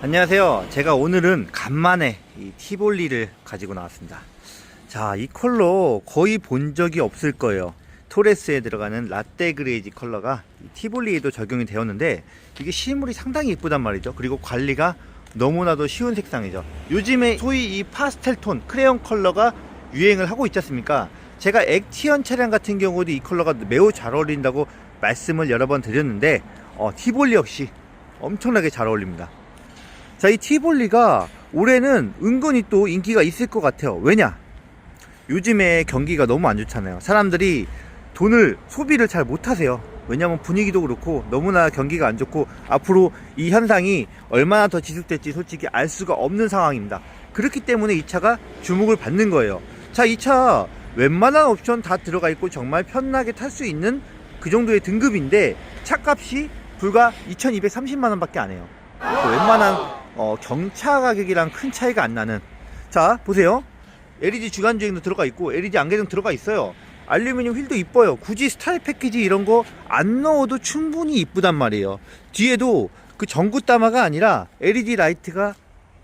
안녕하세요. 제가 오늘은 간만에 이 티볼리를 가지고 나왔습니다. 자, 이 컬러 거의 본 적이 없을 거예요. 토레스에 들어가는 라떼 그레이지 컬러가 티볼리에도 적용이 되었는데 이게 실물이 상당히 이쁘단 말이죠. 그리고 관리가 너무나도 쉬운 색상이죠. 요즘에 소위 이 파스텔 톤, 크레용 컬러가 유행을 하고 있지 않습니까? 제가 액티언 차량 같은 경우도 이 컬러가 매우 잘 어울린다고 말씀을 여러 번 드렸는데 티볼리 역시 엄청나게 잘 어울립니다. 자, 이 티볼리가 올해는 은근히 또 인기가 있을 것 같아요. 왜냐? 요즘에 경기가 너무 안 좋잖아요. 사람들이 돈을 소비를 잘 못하세요. 왜냐면 분위기도 그렇고 너무나 경기가 안 좋고 앞으로 이 현상이 얼마나 더 지속될지 솔직히 알 수가 없는 상황입니다. 그렇기 때문에 이 차가 주목을 받는 거예요. 자, 이 차 웬만한 옵션 다 들어가 있고 정말 편하게 탈 수 있는 그 정도의 등급인데 차값이 불과 2230만원 밖에 안 해요. 웬만한 경차 가격이랑 큰 차이가 안 나는. 자, 보세요. LED 주간주행도 들어가 있고 LED 안개등 들어가 있어요. 알루미늄 휠도 이뻐요. 굳이 스타일 패키지 이런 거 안 넣어도 충분히 이쁘단 말이에요. 뒤에도 그 전구 따마가 아니라 LED 라이트가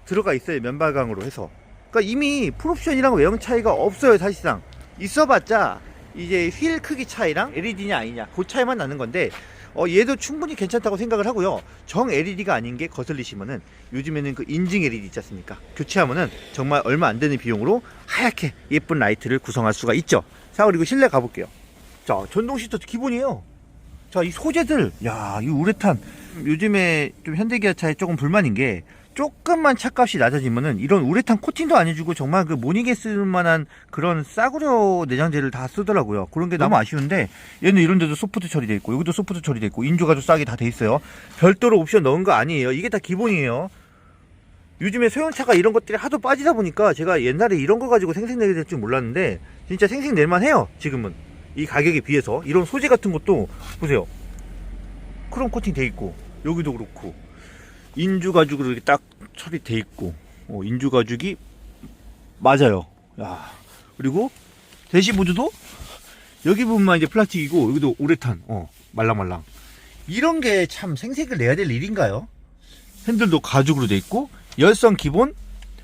들어가 있어요. 면발광으로 해서. 그러니까 이미 풀옵션이랑 외형 차이가 없어요. 사실상 있어봤자 이제 휠 크기 차이랑 LED냐 아니냐 그 차이만 나는 건데 얘도 충분히 괜찮다고 생각을 하고요. 정 LED가 아닌 게 거슬리시면은 요즘에는 그 인증 LED 있지 않습니까? 교체하면은 정말 얼마 안 되는 비용으로 하얗게 예쁜 라이트를 구성할 수가 있죠. 자, 그리고 실내 가볼게요. 자, 전동 시트 기본이에요. 자, 이 소재들, 야, 이 우레탄. 요즘에 좀 현대기아차에 조금 불만인 게 조금만 차값이 낮아지면은 이런 우레탄 코팅도 안 해주고 정말 그 모니게 쓸만한 그런 싸구려 내장재를 다 쓰더라고요. 그런 게 너무 아쉬운데 얘는 이런 데도 소프트 처리되어 있고 여기도 소프트 처리되어 있고 인조가죽 싸게 다 돼 있어요. 별도로 옵션 넣은 거 아니에요. 이게 다 기본이에요. 요즘에 소형차가 이런 것들이 하도 빠지다 보니까 제가 옛날에 이런 거 가지고 생색내게 될 줄 몰랐는데 진짜 생색낼만 해요. 지금은 이 가격에 비해서. 이런 소재 같은 것도 보세요. 크롬 코팅 돼 있고 여기도 그렇고 인조가죽으로 이렇게 딱 처리돼 있고 인조가죽이 맞아요. 야, 그리고 대시보드도 여기 부분만 이제 플라스틱이고 여기도 우레탄 말랑말랑. 이런 게 참 생색을 내야 될 일인가요? 핸들도 가죽으로 돼 있고 열선 기본,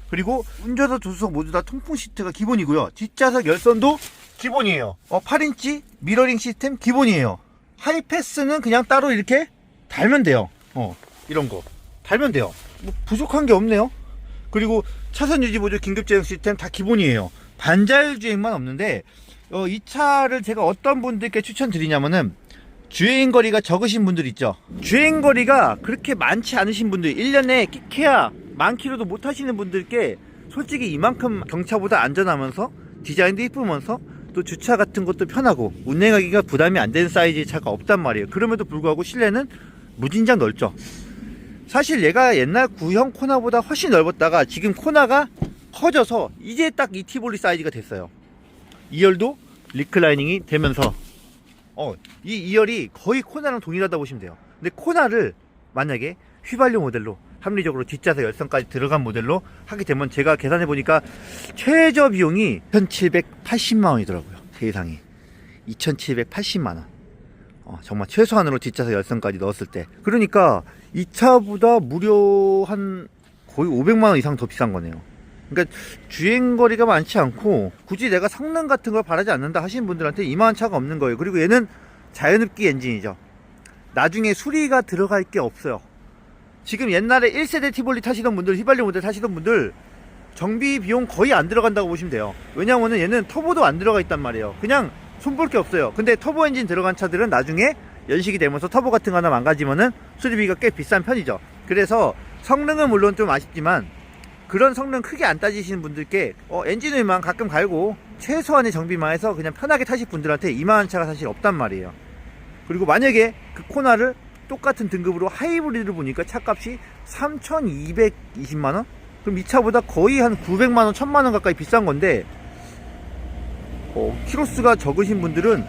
그리고 운전석 조수석 모두 다 통풍 시트가 기본이고요. 뒷좌석 열선도 기본이에요. 8인치 미러링 시스템 기본이에요. 하이패스는 그냥 따로 이렇게 달면 돼요. 이런 거 달면 돼요. 뭐 부족한 게 없네요. 그리고 차선 유지 보조 긴급 제동 시스템 다 기본이에요. 반자율 주행만 없는데 이 차를 제가 어떤 분들께 추천드리냐면은 주행거리가 적으신 분들 있죠. 주행거리가 그렇게 많지 않으신 분들, 1년에 끼케야 만 킬로도 못 하시는 분들께 솔직히 이만큼 경차보다 안전하면서 디자인도 이쁘면서 또 주차 같은 것도 편하고 운행하기가 부담이 안 되는 사이즈의 차가 없단 말이에요. 그럼에도 불구하고 실내는 무진장 넓죠. 사실 얘가 옛날 구형 코나보다 훨씬 넓었다가 지금 코나가 커져서 이제 딱 이 티볼리 사이즈가 됐어요. 2열도 리클라이닝이 되면서 이 2열이 거의 코나랑 동일하다 보시면 돼요. 근데 코나를 만약에 휘발유 모델로 합리적으로 뒷좌석 열선까지 들어간 모델로 하게 되면 제가 계산해 보니까 최저 비용이 2,780만원이더라고요. 세상에 2,780만원. 정말 최소한으로 뒷좌석 열선까지 넣었을 때. 그러니까 이 차보다 무려 한 거의 500만원 이상 더 비싼 거네요. 그러니까 주행거리가 많지 않고 굳이 내가 성능 같은 걸 바라지 않는다 하시는 분들한테 이만한 차가 없는 거예요. 그리고 얘는 자연흡기 엔진이죠. 나중에 수리가 들어갈 게 없어요. 지금 옛날에 1세대 티볼리 타시던 분들, 휘발유 모델 타시던 분들 정비 비용 거의 안 들어간다고 보시면 돼요. 왜냐면은 얘는 터보도 안 들어가 있단 말이에요. 그냥 손볼 게 없어요. 근데 터보 엔진 들어간 차들은 나중에 연식이 되면서 터보 같은 거 하나 망가지면은 수리비가 꽤 비싼 편이죠. 그래서 성능은 물론 좀 아쉽지만 그런 성능 크게 안 따지시는 분들께 엔진 오일만 가끔 갈고 최소한의 정비만 해서 그냥 편하게 타실 분들한테 이만한 차가 사실 없단 말이에요. 그리고 만약에 그 코나를 똑같은 등급으로 하이브리드를 보니까 차값이 3,220만원? 그럼 이 차보다 거의 한 900만원, 1000만원 가까이 비싼 건데 키로수가 적으신 분들은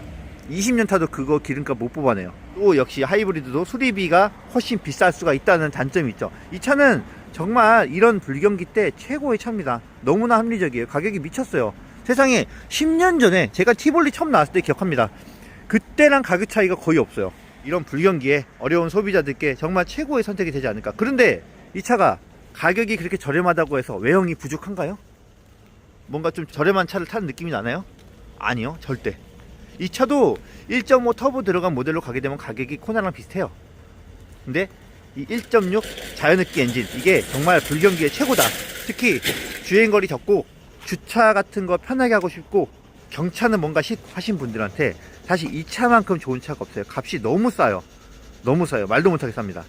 20년 타도 그거 기름값 못 뽑아내요. 또 역시 하이브리드도 수리비가 훨씬 비쌀 수가 있다는 단점이 있죠. 이 차는 정말 이런 불경기 때 최고의 차입니다. 너무나 합리적이에요. 가격이 미쳤어요. 세상에 10년 전에 제가 티볼리 처음 나왔을 때 기억합니다. 그때랑 가격 차이가 거의 없어요. 이런 불경기에 어려운 소비자들께 정말 최고의 선택이 되지 않을까. 그런데 이 차가 가격이 그렇게 저렴하다고 해서 외형이 부족한가요? 뭔가 좀 저렴한 차를 타는 느낌이 나나요? 아니요, 절대. 이 차도 1.5 터보 들어간 모델로 가게 되면 가격이 코나랑 비슷해요. 근데 이 1.6 자연흡기 엔진, 이게 정말 불경기에 최고다. 특히 주행거리 적고 주차 같은 거 편하게 하고 싶고 경차는 뭔가 하신 분들한테 사실 이 차만큼 좋은 차가 없어요. 값이 너무 싸요. 너무 싸요. 말도 못하게 쌉니다.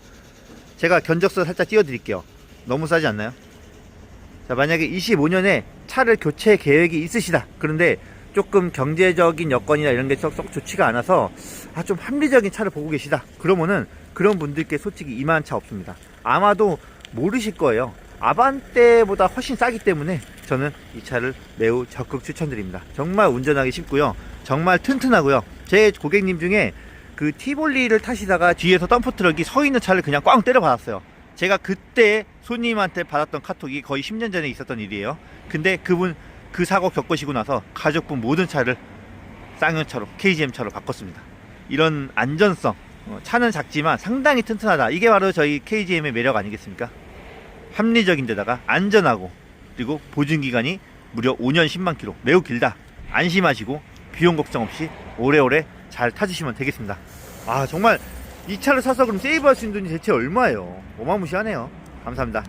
제가 견적서 살짝 띄워드릴게요. 너무 싸지 않나요? 자, 만약에 25년에 차를 교체 계획이 있으시다. 그런데 조금 경제적인 여건이나 이런 게 썩 좋지가 않아서 좀 합리적인 차를 보고 계시다. 그러면은 그런 분들께 솔직히 이만한 차 없습니다. 아마도 모르실 거예요. 아반떼보다 훨씬 싸기 때문에 저는 이 차를 매우 적극 추천드립니다. 정말 운전하기 쉽고요. 정말 튼튼하고요. 제 고객님 중에 그 티볼리를 타시다가 뒤에서 덤프트럭이 서 있는 차를 그냥 꽝 때려 받았어요. 제가 그때 손님한테 받았던 카톡이 거의 10년 전에 있었던 일이에요. 근데 그분 그 사고 겪으시고 나서 가족분 모든 차를 쌍용차로, KGM 차로 바꿨습니다. 이런 안전성, 차는 작지만 상당히 튼튼하다. 이게 바로 저희 KGM의 매력 아니겠습니까? 합리적인 데다가 안전하고, 그리고 보증기간이 무려 5년 10만 킬로, 매우 길다. 안심하시고 비용 걱정 없이 오래오래 잘 타주시면 되겠습니다. 정말 이 차를 사서 그럼 세이브할 수 있는 돈이 대체 얼마예요? 어마무시하네요. 감사합니다.